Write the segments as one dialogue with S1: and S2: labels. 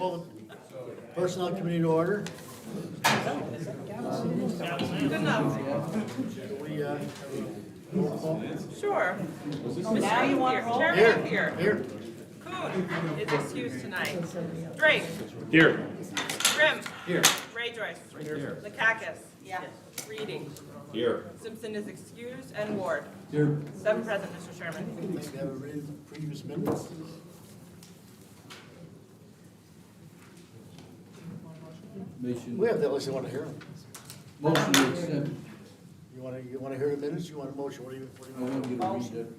S1: call the Personnel Committee to order.
S2: Good enough.
S1: Do we, have a roll call?
S2: Sure.
S3: Now you want to roll?
S2: Chairman here.
S1: Here.
S2: Kuhn is excused tonight. Drake.
S4: Here.
S2: Grimm.
S4: Here.
S2: Ray Joyce.
S4: Here.
S2: Lakakis.
S3: Yeah.
S2: Reading.
S4: Here.
S2: Simpson is excused and Ward.
S4: Here.
S2: 7 present, Mr. Chairman.
S1: Thank you. Have a read of the previous minutes. We have that, unless you want to hear them.
S5: Motion to accept.
S1: You want to hear the minutes? You want a motion? What do you
S5: I want to read it.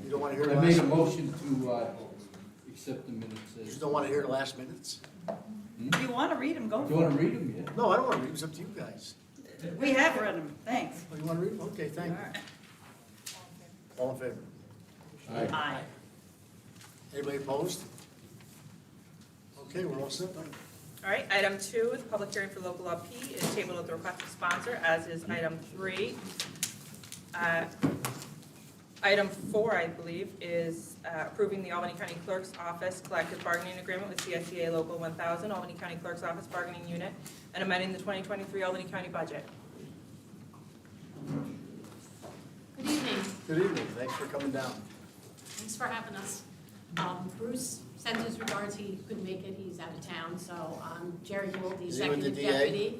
S1: You don't want to hear
S5: I
S1: the
S5: made
S1: last?
S5: a motion to accept the minutes.
S1: You just don't want to hear the last minutes?
S3: If you want to read them, go
S5: Do you
S3: for
S5: want to read them yet?
S1: No, I don't want to read them. It's up to you guys.
S3: it. We have read them, thanks.
S1: Oh, you want to read them? Okay, thank you. All in favor?
S5: Aye.
S3: Aye.
S1: Anybody opposed? Okay, we're all set.
S2: All right, item 2 is public hearing for local law P is tabled at the request of sponsor, as is item 3. Item 4, I believe, is approving the Albany County Clerk's Office collective bargaining agreement with CSEA Local 1000, Albany County Clerk's Office Bargaining Unit, and amending the 2023 Albany County budget.
S6: Good evening.
S1: Good evening. Thanks for coming down.
S6: Thanks for having us. Bruce sent his regards. He couldn't make it. He's out of town. So Jerry Gould, the
S1: Is he with the
S6: executive
S1: DA?
S6: deputy.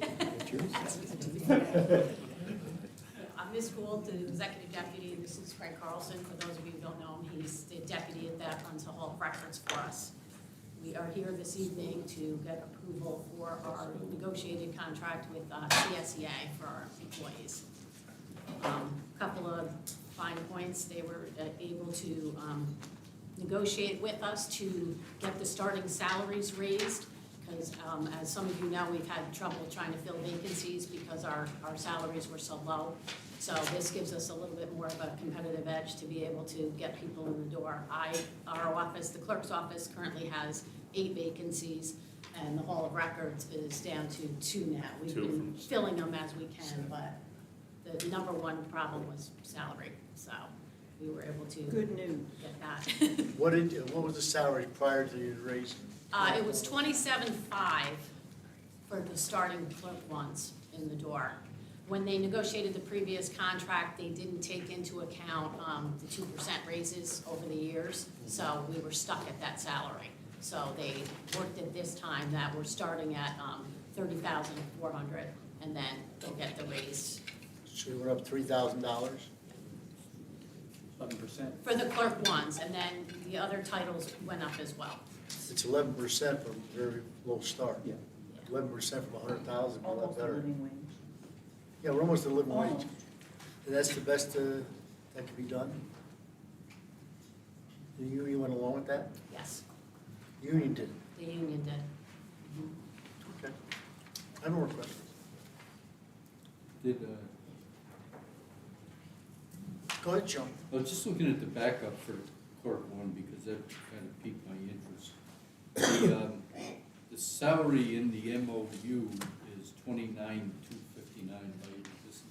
S6: I'm Miss Gould, the executive deputy, and this is Frank Carlson. For those of you who don't know him, he's the deputy that runs the Hall of Records for us. We are here this evening to get approval for our negotiated contract with CSEA for our employees. Couple of fine points. They were able to negotiate with us to get the starting salaries raised, because as some of you know, we've had trouble trying to fill vacancies because our salaries were so low. So this gives us a little bit more of a competitive edge to be able to get people in the door. Our office, the clerk's office, currently has 8 vacancies, and the Hall of Records is down to 2 now. We've been filling them as we can, but the number one problem was salary, so we were able to
S3: Good news.
S6: get that.
S1: What was the salary prior to your raise?
S6: It was $27,500 for the starting clerk ones in the door. When they negotiated the previous contract, they didn't take into account the 2% raises over the years, so we were stuck at that salary. So they worked at this time that we're starting at $30,400, and then they'll get the raise.
S1: So you went up $3,000?
S4: 11%.
S6: For the clerk ones, and then the other titles went up as well.
S1: It's 11% from a very low start.
S5: Yeah.
S1: 11% from 100,000, a lot
S3: Almost a
S1: better.
S3: living wage.
S1: Yeah, we're almost at living wage.
S3: Almost.
S1: And that's the best that could be done? The union went along with that?
S6: Yes,
S1: Union did.
S6: the union did.
S1: Okay. I have no more questions.
S5: Did,
S1: Go ahead, Joe.
S5: I was just looking at the backup for clerk 1 because that kind of piqued my interest. The salary in the MOU is $29,259, right? This is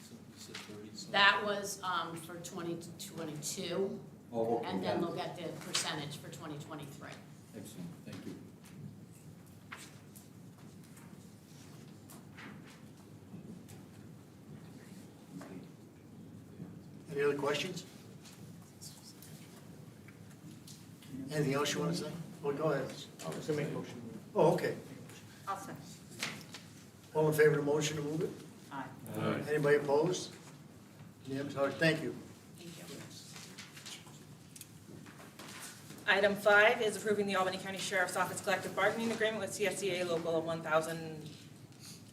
S5: 30
S6: That was for 2022,
S5: Oh, okay.
S6: and then
S5: got
S6: they'll
S5: it.
S6: get the percentage for 2023.
S5: Excellent, thank you.
S1: Any other questions? Anything else you want to say? Well, go ahead.
S4: I was gonna make a motion.
S1: Oh, okay.
S3: I'll second.
S1: All in favor of the motion to move it?
S3: Aye.
S1: Anybody opposed? Unanimous. All right, thank you.
S6: Thank you.
S2: Item 5 is approving the Albany County Sheriff's Office collective bargaining agreement with CSEA Local 1000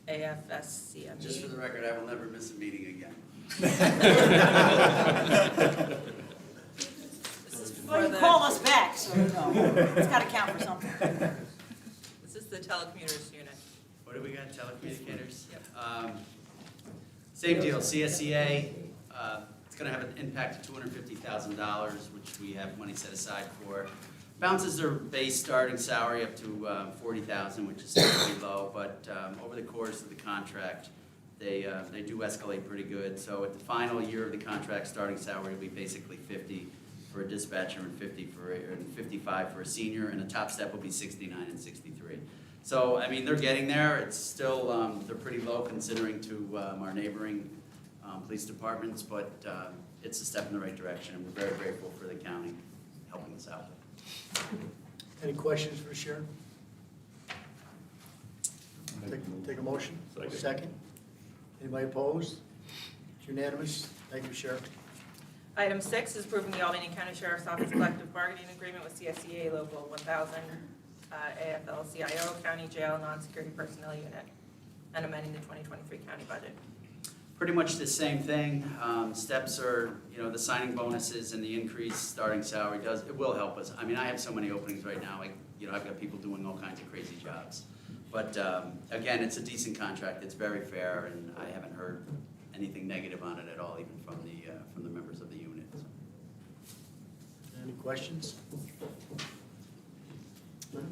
S2: AFSCME.
S7: Just for the record, I will never miss a meeting again.
S3: Well, you call us back, so you know, it's gotta count for something.
S2: This is the telecommuters unit.
S7: What do we got, telecommunicators?
S2: Yep.
S7: Same deal, CSEA, it's gonna have an impact of $250,000, which we have money set aside for. Bounces their base starting salary up to $40,000, which is still pretty low, but over the course of the contract, they do escalate pretty good. So at the final year of the contract, starting salary will be basically 50 for a dispatcher and 55 for a senior, and a top step will be 69 and 63. So, I mean, they're getting there. It's still, they're pretty low considering to our neighboring police departments, but it's a step in the right direction, and we're very grateful for the county helping us out.
S1: Any questions for the sheriff? Take a motion?
S4: Second.
S1: Second? Anybody opposed? It's unanimous. Thank you, Sheriff.
S2: Item 6 is approving the Albany County Sheriff's Office collective bargaining agreement with CSEA Local 1000, AFL-CIO, County Jail, Non-Security Personnel Unit, and amending the 2023 county budget.
S7: Pretty much the same thing. Steps are, you know, the signing bonuses and the increased starting salary it will help us. I mean, I have so many openings right now, I've got people doing all kinds of crazy jobs. But again, it's a decent contract, it's very fair, and I haven't heard anything negative on it at all, even from the members of the unit.
S1: Any questions?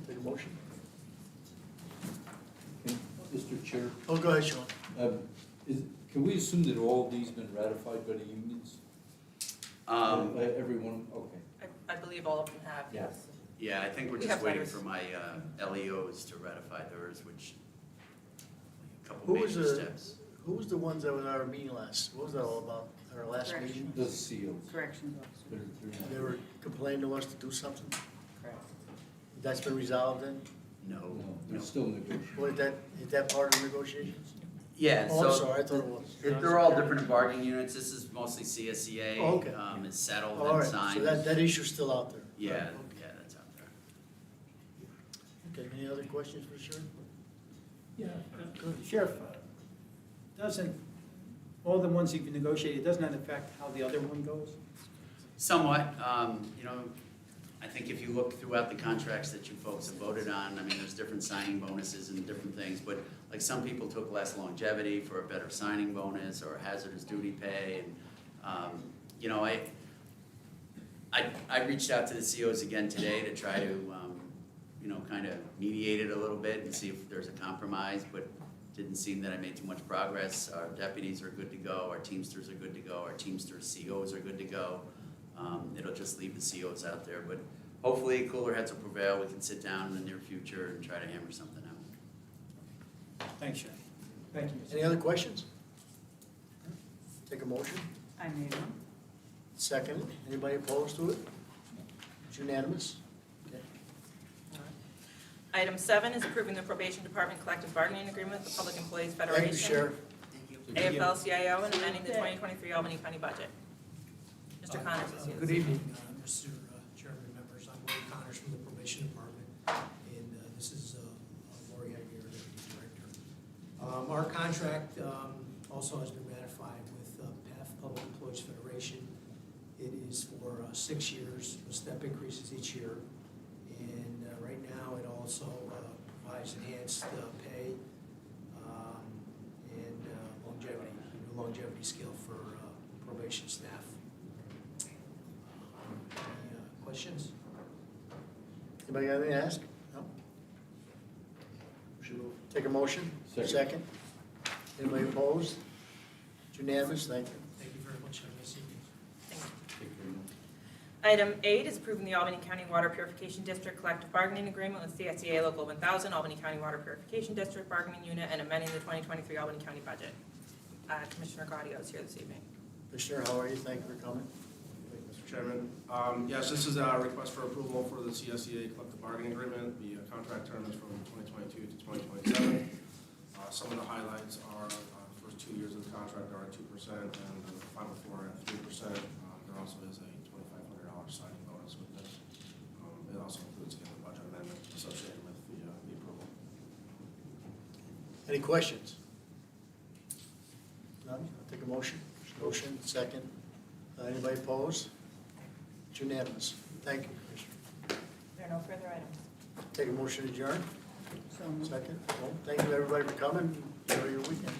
S1: Take a motion.
S5: Mr. Chair,
S1: Oh, go ahead, Sean.
S5: can we assume that all these been ratified by the unions? Everyone, okay.
S2: I believe all of them have, yes.
S7: Yeah, I think we're
S2: We
S7: just
S2: have
S7: waiting
S2: letters.
S7: for my LEOs to ratify theirs, which, a couple
S1: Who was
S7: major
S1: the-
S7: steps.
S1: Who was the ones that was at our meeting last? What was that all about, our last meeting?
S5: The seals.
S3: Corrections officer.
S1: They were complaining to us to do something?
S3: Correct.
S1: That's been resolved then?
S7: No,
S5: No,
S7: no.
S5: they're still negotiating.
S1: What, is that part of the negotiations?
S7: Yeah,
S1: Oh, I'm
S7: so
S1: sorry, I thought it was.
S7: they're all different bargaining units. This is mostly CSEA.
S1: Oh, okay.
S7: It's settled
S1: All
S7: and
S1: right,
S7: signed.
S1: so that issue's still out there?
S7: Yeah,
S1: Okay.
S7: yeah, that's out there.
S1: Okay, any other questions for the sheriff?
S8: Yeah, Sheriff, doesn't, all the ones you've negotiated, doesn't that affect how the other one goes?
S7: Somewhat, you know, I think if you look throughout the contracts that you folks have voted on, I mean, there's different signing bonuses and different things, but like some people took less longevity for a better signing bonus or hazardous duty pay, and, you know, I reached out to the COs again today to try to, you know, kind of mediate it a little bit and see if there's a compromise, but didn't seem that I made too much progress. Our deputies are good to go, our Teamsters are good to go, our Teamsters COs are good to go. It'll just leave the COs out there, but hopefully cooler heads will prevail. We can sit down in the near future and try to hammer something out.
S8: Thanks, Sheriff. Thank you.
S1: Any other questions? Take a motion.
S3: I made one.
S1: Second, anybody opposed to it? It's unanimous. Okay.
S2: Item 7 is approving the probation department collective bargaining agreement with the Public Employees
S1: Thank
S2: Federation.
S1: you, Sheriff.
S2: AFL-CIO, and amending the 2023 Albany County budget. Mr. Connors is here.
S9: Good evening, Mr. Chairman and members. I'm Lori Connors from the Probation Department, and this is Lori Aguirre, Deputy Director. Our contract also has been ratified with PEF, Public Employees Federation. It is for 6 years, with step increases each year, and right now it also provides enhanced pay and longevity, a new longevity scale for probation staff. Any questions?
S1: Anybody got anything to ask? No? Take a motion.
S5: Second.
S1: Anybody opposed? It's unanimous. Thank you.
S9: Thank you very much. Have a nice evening.
S5: Take care now.
S2: Item 8 is approving the Albany County Water Purification District collective bargaining agreement with CSEA Local 1000, Albany County Water Purification District bargaining unit, and amending the 2023 Albany County budget. Commissioner Gaudio is here this evening.
S1: Commissioner, how are you? Thank you for coming.
S10: Thank you, Mr. Chairman. Yes, this is a request for approval for the CSEA collective bargaining agreement. The contract term is from 2022 to 2027. Some of the highlights are first 2 years of the contract are at 2% and the final 4 at 3%. There also is a $2,500 signing bonus with this. It also includes again the budget amendment associated with the approval.
S1: Any questions? None? I'll take a motion. Motion, second. Anybody opposed? It's unanimous. Thank you, Commissioner.
S2: There are no further items.
S1: Take a motion to adjourn.
S3: So moved.
S1: Second. Well, thank you, everybody, for coming. Enjoy your weekend.